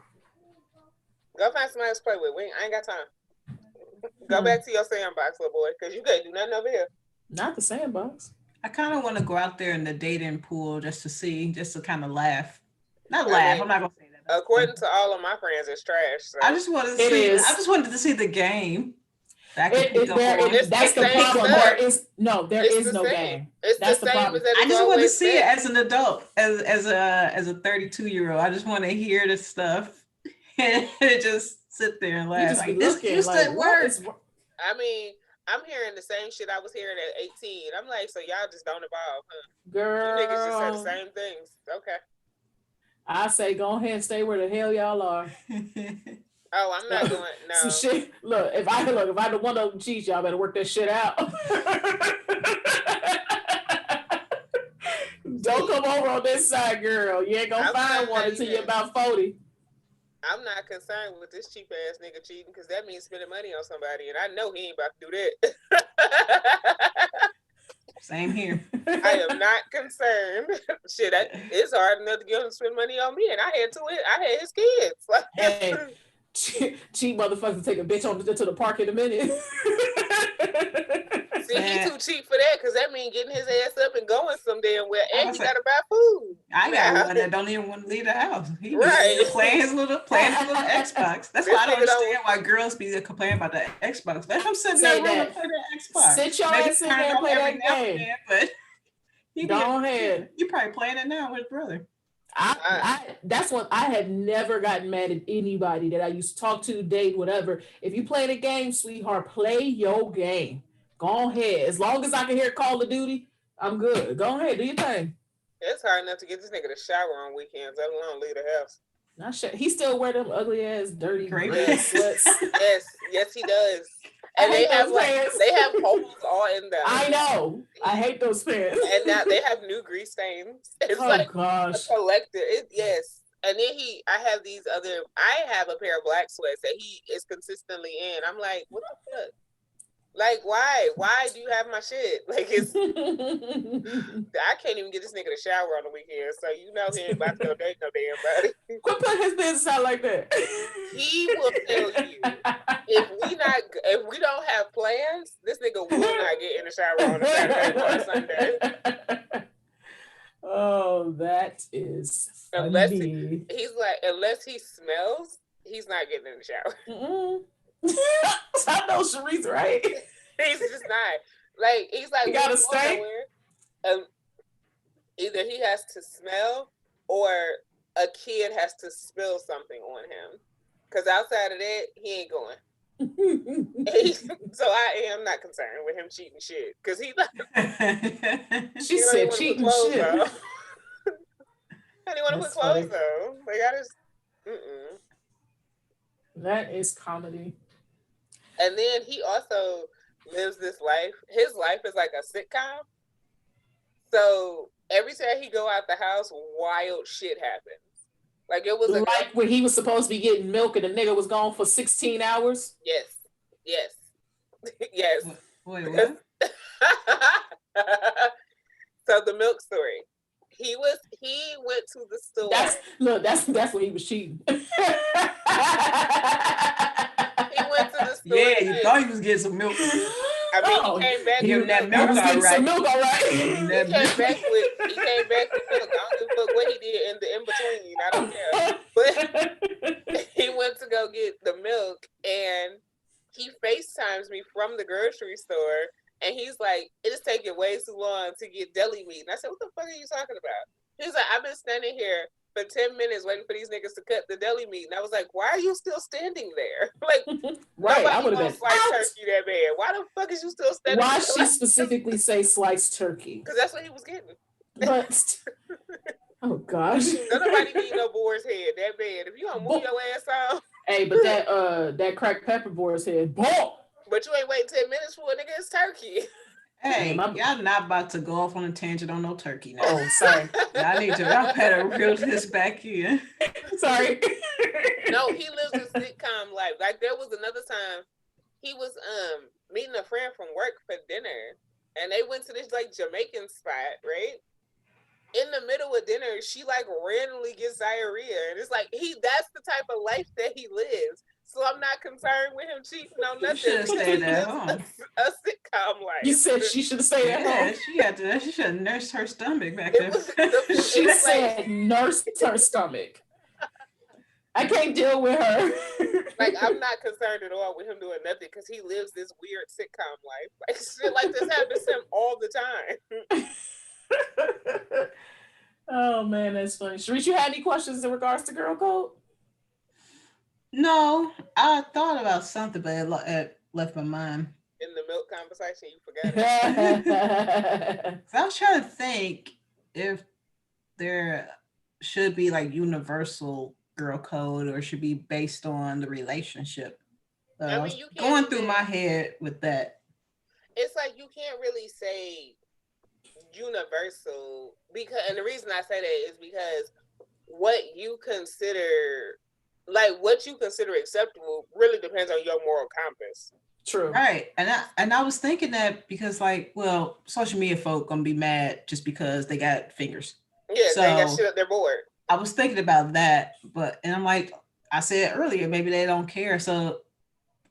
Go find somebody else to play with. I ain't got time. Go back to your sandbox, little boy, because you can't do nothing over here. Not the sandbox. I kind of want to go out there in the dating pool just to kind of laugh. Not laugh. I'm not gonna say that. According to all of my friends, it's trash. So. I just wanted to see. I just wanted to see the game. That's the problem. There is no game. That's the problem. I just want to see it as an adult, as a 32-year-old. I just want to hear the stuff and just sit there and laugh. Like, this used to work. I mean, I'm hearing the same shit I was hearing at 18. I'm like, so y'all just don't evolve, huh? Girl, you niggas just say the same things. Okay. I say go ahead and stay where the hell y'all are. Oh, I'm not doing no. Some shit. Look, if I the one of them cheats, y'all better work that shit out. Don't come over on this side, girl. You ain't gonna find one until you're about 40. I'm not concerned with this cheap ass nigga cheating because that means spending money on somebody, and I know he ain't about to do that. Same here. I am not concerned. Shit, it's hard enough to get him to spend money on me, and I had his kids. Hey, cheap motherfuckers take a bitch on to the park in a minute. See, he too cheap for that because that means getting his ass up and going some damn well, and he gotta buy food. I got one that don't even want to leave the house. He playing his little Xbox. That's why I don't understand why girls be complaining about the Xbox. Let him sit there and play the Xbox. Sit your ass in there and play that game. But go ahead. You probably playing it now with his brother. That's what I had never gotten mad at anybody that I used to talk to, date, whatever. If you play the game, sweetheart, play your game. Go ahead. As long as I can hear Call of Duty, I'm good. Go ahead, do your thing. It's hard enough to get this nigga to shower on weekends, let alone leave the house. Not sure. He still wear them ugly ass dirty gray sweats. Yes, he does. And they have holes all in them. I know. I hate those pants. And now they have new grease stains. It's gosh. A collector. Yes. And then I have a pair of black sweats that he is consistently in. I'm like, what the fuck? Like, why? Why do you have my shit? Like, I can't even get this nigga to shower on the weekend, so you know he ain't about to go date no damn body. Quit putting his business out like that. He will tell you if we don't have plans, this nigga will not get in the shower on a Saturday or a Sunday. Oh, that is funny. Unless he smells, he's not getting in the shower. I know Sharice, right? He's just not. Like, he's like, you gotta stay. Either he has to smell or a kid has to spill something on him. Because outside of that, he ain't going. So I am not concerned with him cheating shit. Because she said cheating shit. I didn't want to put clothes though. Like, I just, That is comedy. And then he also lives this life. His life is like a sitcom. So every time he go out the house, wild shit happens. Like, it was like when he was supposed to be getting milk and the nigga was gone for 16 hours. Yes. Wait, what? So the milk story. He went to the store. That's when he was cheating. He went to the store. Yeah, you thought he was getting some milk. I mean, he came back with that milk all right. Some milk all right. He came back with milk. I don't give a fuck what he did in the in-between. I don't care. But he went to go get the milk, and he FaceTimes me from the grocery store, and he's like, it is taking way too long to get deli meat. And I said, what the fuck are you talking about? He's like, I've been standing here for 10 minutes waiting for these niggas to cut the deli meat. And I was like, why are you still standing there? Like, right, I would have been sliced turkey that bad. Why the fuck is you still standing there? Why there? she specifically say sliced turkey? Because that's what he was getting. But, oh gosh. Nobody need no boar's head that bad. If you don't move your ass off. Hey, but that cracked pepper boar's head, boom! But you ain't waiting 10 minutes for a nigga. It's turkey. Hey, y'all not about to go off on a tangent on no turkey now. Oh, sorry. Y'all better reel this back in. Sorry. No, he lives a sitcom life. Like, there was another time he was meeting a friend from work for dinner, and they went to this like Jamaican spot, right? In the middle of dinner, she like randomly gets diarrhea, and it's like that's the type of life that he lives. So I'm not concerned with him cheating on nothing. You should have stayed at home. A sitcom life. You said she should have stayed at home. She should have nursed her stomach back there. She said nursed her stomach. I can't deal with her. Like, I'm not concerned at all with him doing nothing because he lives this weird sitcom life. Like, shit like this happens to him all the time. Oh man, that's funny. Sharice, you had any questions in regards to Girl Code? No, I thought about something, but it left my mind. In the milk conversation, you forgot it. I was trying to think if there should be like universal girl code or should be based on the relationship. I mean, you going through my head with that. It's like you can't really say universal and the reason I say that is because what you consider acceptable really depends on your moral compass. True. Right. And I was thinking that because like, well, social media folk gonna be mad just because they got fingers. Yeah, so, they got shit up their board. I was thinking about that, and I'm like, I said earlier, maybe they don't care. So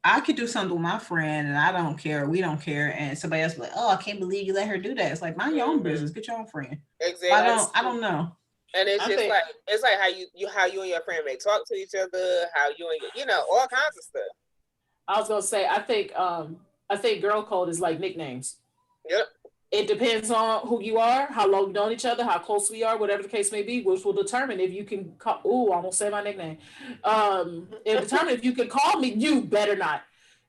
I could do something with my friend and I don't care, we don't care, and somebody else be like, oh, I can't believe you let her do that. It's like, mind your own business, get your own friend. Exactly. I don't know. And it's like how you and your friend may talk to each other, how you and all kinds of stuff. I was gonna say, I think girl code is like nicknames. Yep. It depends on who you are, how long we've known each other, how close we are, whatever the case may be, which will determine if you can call. Ooh, I almost say my nickname. It'll determine if you can call me. You better not.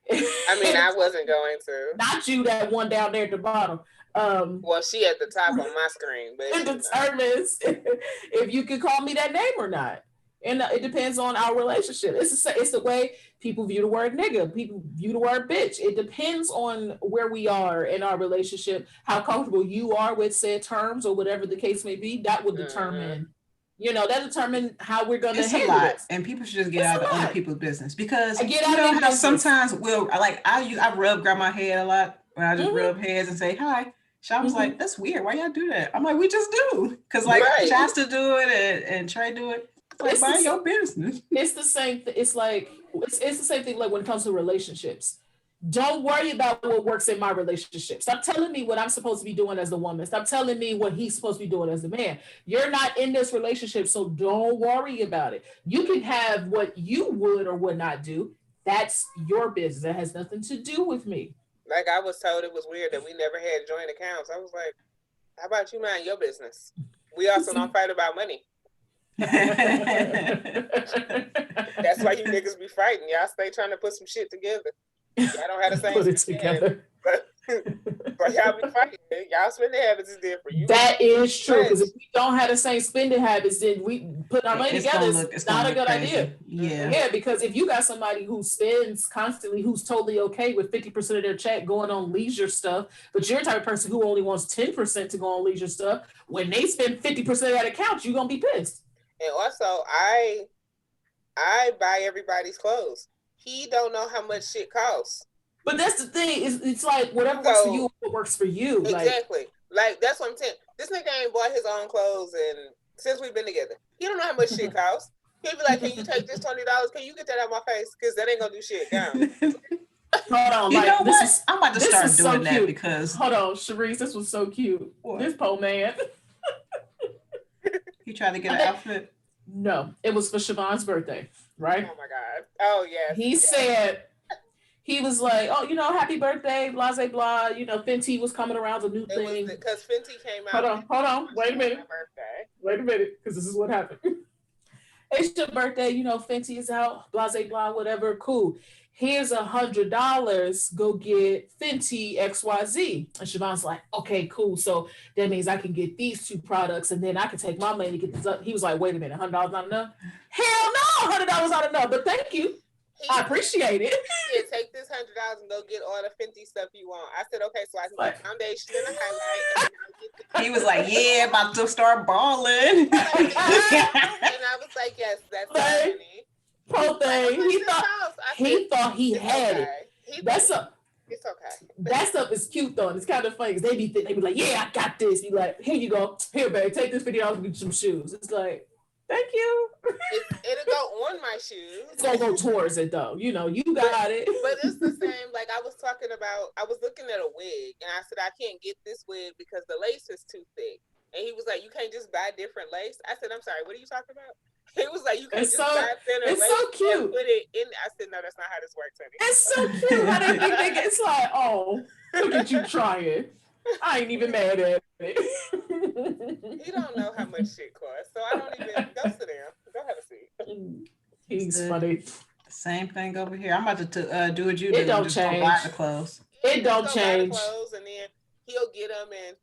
I mean, I wasn't going to. Not you, that one down there at the bottom. Well, she at the top on my screen, but it determines if you can call me that name or not. And it depends on our relationship. It's the way people view the word nigga, people view the word bitch. It depends on where we are in our relationship, how comfortable you are with said terms or whatever the case may be. That would determine, that determine how we're going to handle a lot. this. And people should just get out of other people's business, because how sometimes I rub grandma head a lot when I just rub heads and say hi. Sean was like, that's weird. Why y'all do that? I'm like, we just do. Because Shasta do it and Trey do it. It's like, mind your business. It's the same. It's like, it's the same thing like when it comes to relationships. Don't worry about what works in my relationship. Stop telling me what I'm supposed to be doing as the woman. Stop telling me what he's supposed to be doing as the man. You're not in this relationship, so don't worry about it. You can have what you would or would not do. That's your business. That has nothing to do with me. Like, I was told it was weird that we never had joint accounts. I was like, how about you mind your business? We also don't fight about money. That's why you niggas be fighting. Y'all stay trying to put some shit together. Y'all don't have the same put it together. But y'all be fighting. Y'all spending habits is different. That is true. Because if we don't have the same spending habits, then we put our money together. It's not a good idea. Yeah, because if you got somebody who spends constantly, who's totally okay with 50% of their check going on leisure stuff, but you're the type of person who only wants 10% to go on leisure stuff, when they spend 50% of that account, you're gonna be pissed. And also, I buy everybody's clothes. He don't know how much shit costs. But that's the thing. It's like whatever works for you, what works for you. Exactly. Like that's what I'm saying. This nigga ain't bought his own clothes, and since we've been together, he don't know how much shit costs. He'll be like, "Can you take this $20? Can you get that out of my face? Because that ain't gonna do shit." Down. Hold on, you know what? I'm about to start doing that because. Hold on, Sharice, this was so cute. What? This poor man. You trying to get an outfit? No, it was for Siobhan's birthday, right? Oh my God. Oh yeah. He said, he was like, oh, happy birthday, blah, blah, blah. Fenty was coming around, a new thing. Because Fenty came out. Hold on. Wait a minute, because this is what happened. It's your birthday, Fenty is out, blah, blah, blah, whatever, cool. Here's $100, go get Fenty XYZ. And Siobhan's like, okay, cool. So that means I can get these two products and then I can take my money to get this up. He was like, wait a minute, $100 not enough? Hell no, $100 not enough, but thank you. I appreciate it. Yeah, take this $100 and go get all the Fenty stuff you want. I said, okay, so I can get foundation and a highlight. And he was like, yeah, about to start balling. And I was like, yes, that's funny. Poor thing. He thought he had it. It's okay. That stuff is cute though, and it's kind of funny because they be like, yeah, I got this. Be like, here you go. Here, babe, take this $50 and get you some shoes. It's like, thank you. It'll go on my shoes. It's gonna go towards it though. You got it. But it's the same. Like I was looking at a wig and I said, I can't get this wig because the lace is too thick. And he was like, you can't just buy different lace. I said, I'm sorry, what are you talking about? He was like, you can just buy thinner lace so cute. and put it in. I said, no, that's not how this works, honey. It's so cute how they think it's like, oh, look at you trying. I ain't even mad at it. He don't know how much shit costs, so I don't even go sit down. Go have a seat. He's funny. Same thing over here. I'm about to do what you do. It don't change. Buy the clothes. It don't change. Buy the clothes and then he'll get them, and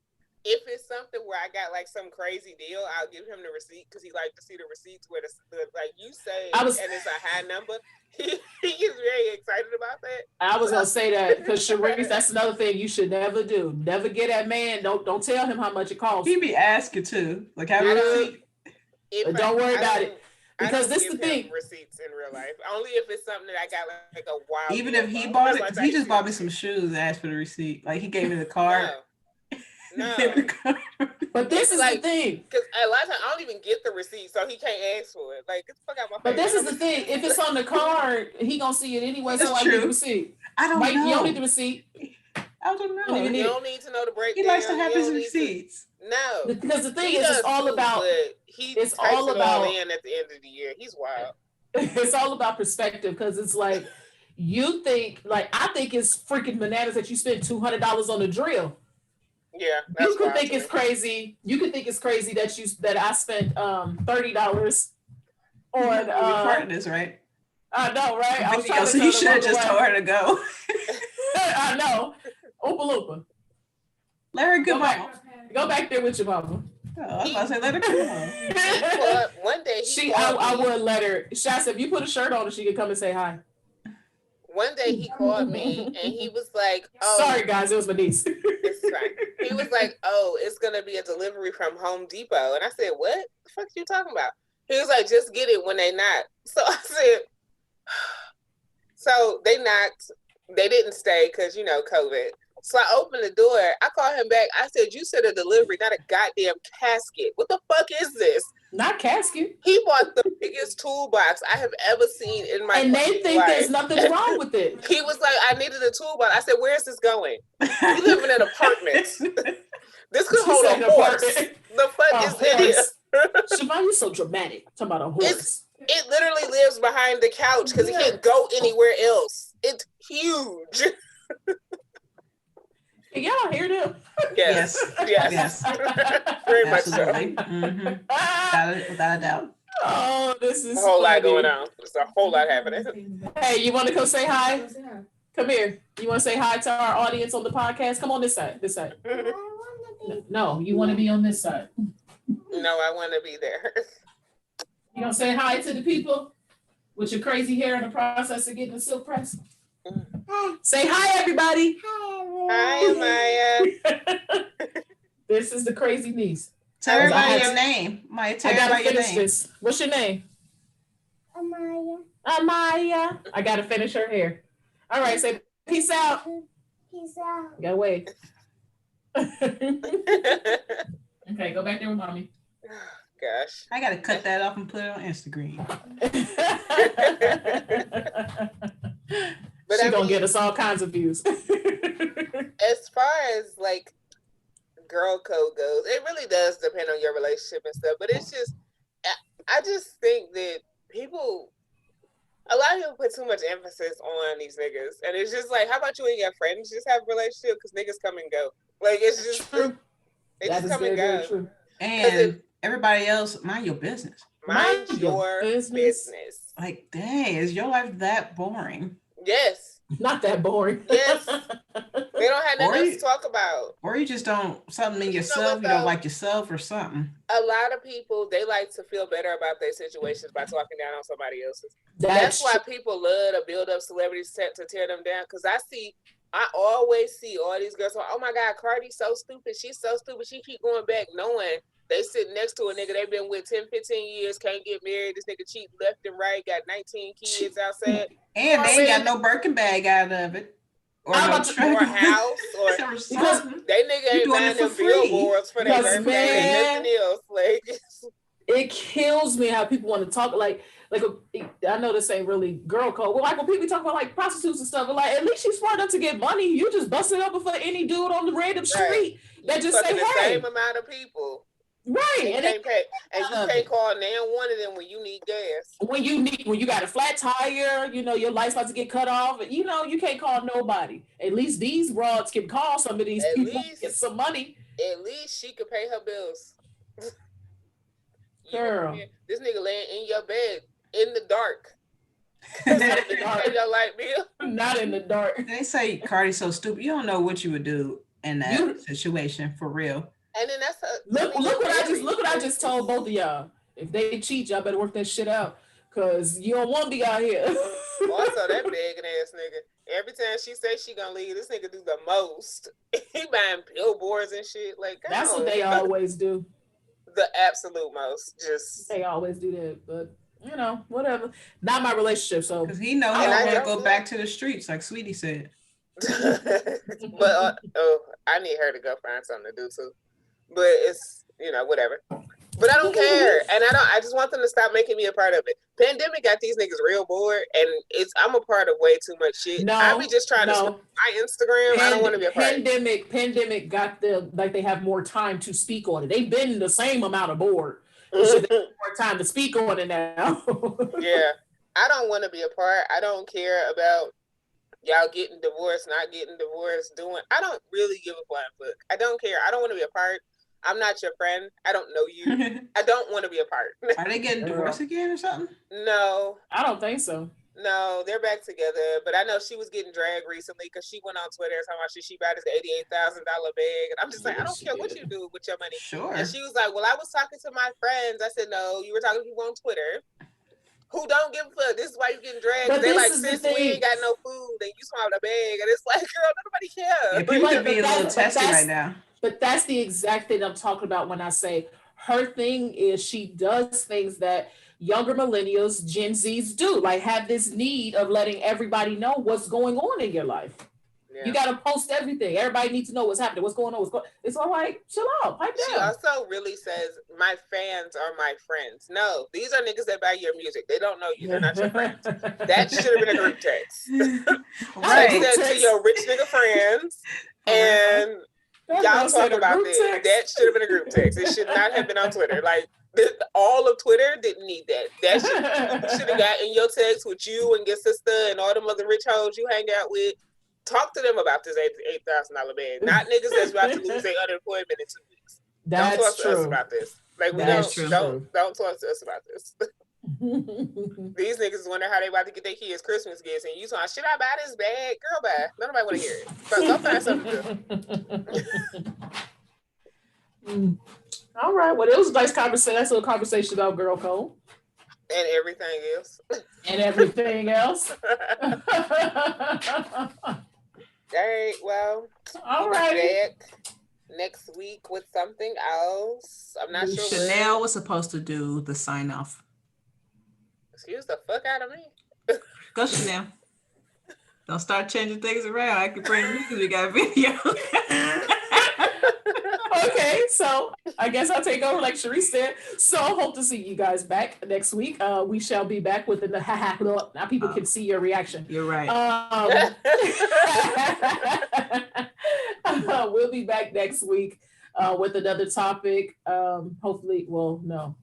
if it's something where I got like some crazy deal, I'll give him the receipt because he likes to see the receipts where the like you say and it's a high number. He is very excited about that. I was gonna say that because Sharice, that's another thing you should never do. Never get that man. Don't tell him how much it costs. He be asking too. Like have a receipt. Don't worry about it. Because this is the thing. Receipts in real life. Only if it's something that I got like a wild. Even if he bought it, he just bought me some shoes and asked for the receipt. Like he gave me the card. No. But this is like, the thing. Because a lot of times I don't even get the receipt, so he can't ask for it. Like, get the fuck out my face. But this is the thing. If it's on the card, he gonna see it anyway. So I need the receipt. I don't know. You don't need the receipt. I don't know. You don't need to know the breakdown. He likes to have his receipts. No. Because the thing is, it's all about. It's all about. In at the end of the year, he's wild. It's all about perspective because it's like you think, like I think it's freaking bananas that you spent $200 on a drill. Yeah, you could think it's crazy. You could think it's crazy that I spent $30 on partners, right? I know, right? So you should have just told her to go. I know. Oompa Loompa. Larry, go back there with your mama. I was about to say, let her come home. One day I would let her. Shasta, if you put a shirt on, she could come and say hi. One day he called me and he was like, "Oh, sorry guys, it was my niece." It's fine. He was like, "Oh, it's gonna be a delivery from Home Depot," and I said, "What the fuck are you talking about?" He was like, "Just get it when they knock." So I said, so they knocked. They didn't stay because COVID. So I opened the door. I called him back. I said, "You said a delivery, not a goddamn casket. What the fuck is this?" Not casket. He bought the biggest toolbox I have ever seen in my life. And they think there's nothing wrong with it. He was like, "I needed a toolbox." I said, "Where is this going? We live in an apartment. This could hold a horse. The fuck is in here?" Siobhan, you're so dramatic. Talking about a horse. It literally lives behind the couch because it can't go anywhere else. It's huge. Y'all hear them? Yes. Very much so. Mm-hmm. Without a doubt. Oh, this is a whole lot going on. There's a whole lot happening. Hey, you want to come say hi? Come here. You want to say hi to our audience on the podcast? Come on this side. This side. No, you want to be on this side. No, I want to be there. You gonna say hi to the people with your crazy hair in the process of getting the silk press? Say hi, everybody. Hi, Amaya. This is the crazy niece. Tell everybody your name. Maya, tell everybody your name. This. What's your name? Amaya. I gotta finish her hair. All right, say peace out. Peace out. Gotta wait. Okay, go back there with mommy. Gosh. I gotta cut that off and put it on Instagram. But she's gonna get us all kinds of views. As far as like girl code goes, it really does depend on your relationship and stuff. But it's just, I just think that a lot of people put too much emphasis on these niggas, and it's just like, how about you and your friends just have a relationship? Because niggas come and go. Like, it's just true. They just come and go. True. And everybody else, mind your business. Mind your business. Like, dang, is your life that boring? Yes. Not that boring. Yes. They don't have nothing else to talk about. Or you just don't, something in yourself, you don't like yourself or something. A lot of people, they like to feel better about their situations by talking down on somebody else's. That's why people love to build up celebrities to tear them down. Because I always see all these girls, oh my God, Cardi's so stupid. She's so stupid. She keep going back knowing they sit next to a nigga they've been with 10, 15 years, can't get married. This nigga cheat left and right, got 19 kids outside. And they ain't got no Birkin bag out of it. Or no house. Or because they nigga ain't buying them billboards for their birthday and nothing else. Like, it kills me how people want to talk like I know this ain't really girl code. Well, like when people talk about like prostitutes and stuff, but like at least she's smart enough to get money. You just bust it up for any dude on the random street that just say, the hey. Same amount of people. Right. And you can't call now one of them when you need gas. When you got a flat tire, your life's about to get cut off. You can't call nobody. At least these broads can call some of these people and get some money. At least she could pay her bills. Girl. This nigga laying in your bed in the dark. Your light bill? Not in the dark. They say Cardi's so stupid. You don't know what you would do in that situation for real. And then that's look what I just told both of y'all. If they cheat, y'all better work that shit out, cause you don't want to be out here. Also, that begging ass nigga. Every time she say she gonna leave, this nigga do the most. He buying billboards and shit. Like, that's what they always do. The absolute most. Just they always do that, but whatever. Not my relationship, so because he know he don't want to go back to the streets, like Sweetie said. But I need her to go find something to do too. But it's whatever. But I don't care, and I just want them to stop making me a part of it. Pandemic got these niggas real bored, and I'm a part of way too much shit. I be just trying to my Instagram. I don't want to be a part. Pandemic got they have more time to speak on it. They've been the same amount of bored. They have more time to speak on it now. Yeah, I don't want to be a part. I don't care about y'all getting divorced, not getting divorced, I don't really give a flying fuck. I don't care. I don't want to be a part. I'm not your friend. I don't know you. I don't want to be a part. Are they getting divorced again or something? No. I don't think so. No, they're back together. But I know she was getting dragged recently because she went on Twitter and talking about she bought this $88,000 bag. And I'm just like, I don't care what you do with your money. Sure. And she was like, well, I was talking to my friends. I said, no, you were talking to people on Twitter who don't give a fuck. This is why you getting dragged. They're like, since we ain't got no food and you swallowed a bag. And it's like, girl, nobody cares. Yeah, people could be a little testy right now. But that's the exact thing I'm talking about when I say her thing is she does things that younger millennials, Gen Zs do, like have this need of letting everybody know what's going on in your life. Yeah. You got to post everything. Everybody needs to know what's happening, what's going on, It's all right. Chill out. Pipe down. She also really says, my fans are my friends. No, these are niggas that buy your music. They don't know you. They're not your friends. That should have been a group text. Right. Say that to your rich nigga friends and y'all talk about this. That should have been a group text. It should not have been on Twitter. Like, all of Twitter didn't need that. That should have got in your text with you and your sister and all them other rich hoes you hang out with. Talk to them about this $8,000 bag. Not niggas that's about to lose their unemployment in 2 weeks. Don't talk to us about this. Like we don't talk to us about this. These niggas wonder how they about to get their kids Christmas gifts, and you talking, should I buy this bag? Girl, buy. Nobody want to hear it. But go find something to do. All right. Well, it was a nice conversation. That's a little conversation about Girl Code. And everything else. And everything else. All right. Well, all right. Back next week with something else. I'm not sure. Chanel was supposed to do the sign off. Excuse the fuck out of me. Go Chanel. Don't start changing things around. I can bring music. We got video. Okay, so I guess I'll take over like Sharice said. So hope to see you guys back next week. We shall be back with the now people can see your reaction. You're right. We'll be back next week with another topic. Hopefully, well, no.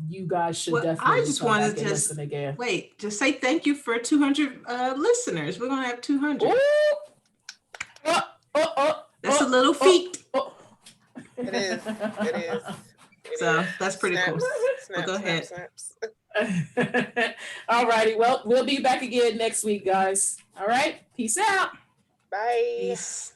You guys should definitely. I just want to just again. Wait, just say thank you for 200 listeners. We're gonna have 200. That's a little feat. It is. So that's pretty cool. Well, go ahead. All righty. Well, we'll be back again next week, guys. All right. Peace out. Bye. Peace.